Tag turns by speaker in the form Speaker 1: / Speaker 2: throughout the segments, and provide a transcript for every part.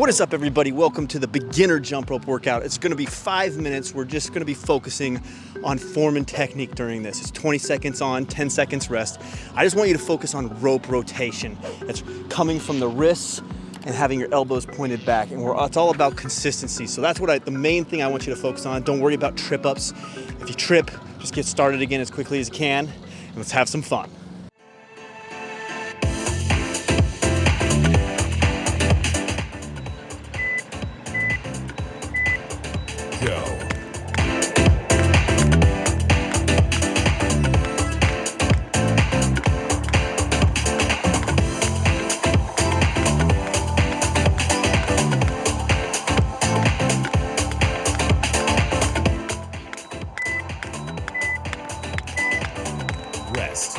Speaker 1: What is up, everybody? Welcome to the beginner jump rope workout. It's going to be 5 minutes. We're just going to be focusing on form and technique during this. It's 20 seconds on, 10 seconds rest. I just want you to focus on rope rotation. It's coming from the wrists and having your elbows pointed back. And it's all about consistency. So that's the main thing I want you to focus on. Don't worry about trip ups. If you trip, just get started again as quickly as you can, and let's have some fun.
Speaker 2: Go. Rest.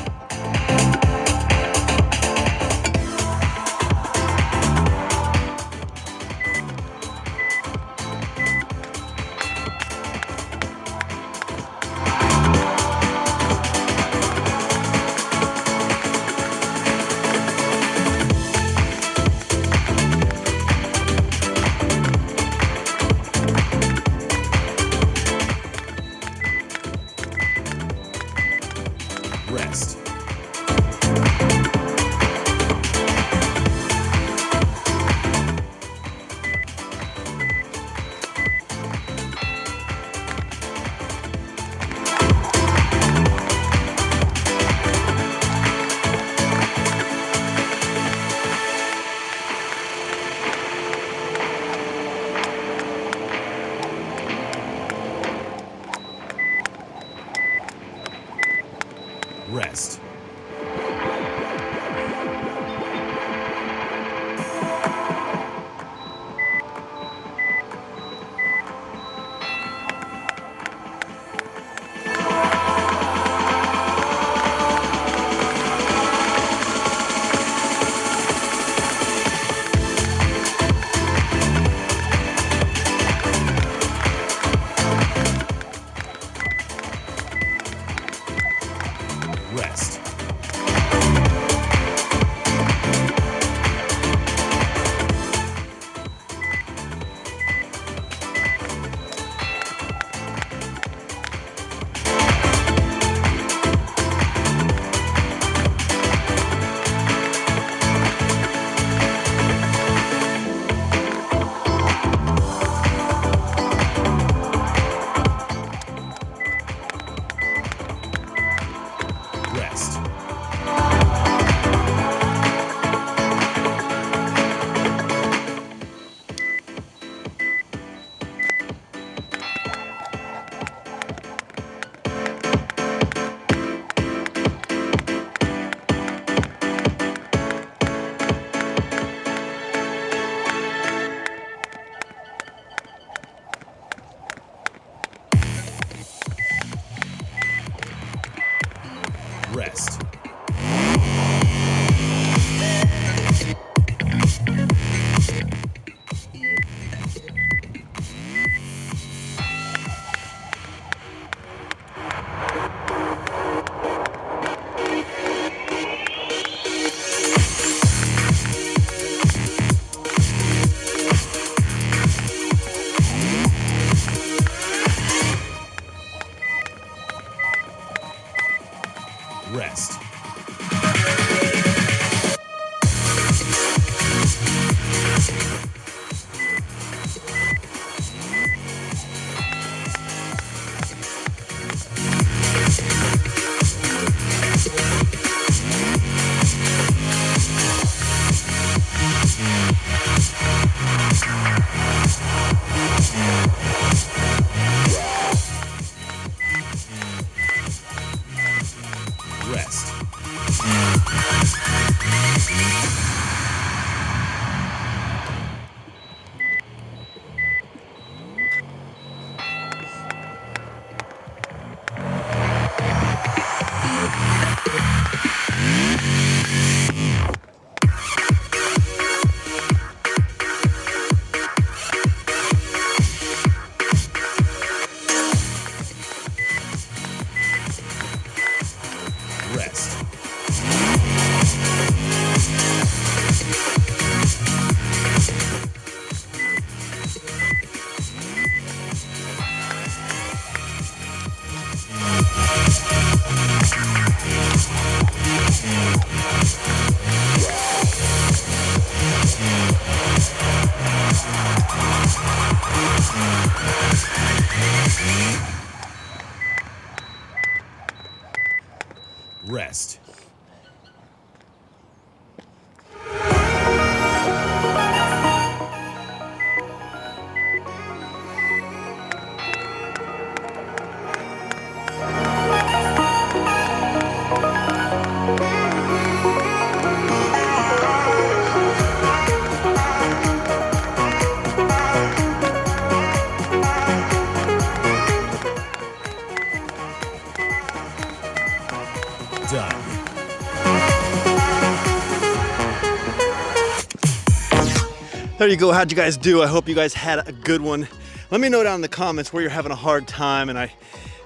Speaker 1: There you go. How'd you guys do? I hope you guys had a good one. Let me know down in the comments where you're having a hard time, and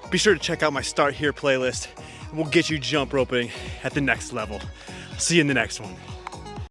Speaker 1: be sure to check out my Start Here playlist, and we'll get you jump roping at the next level. See you in the next one.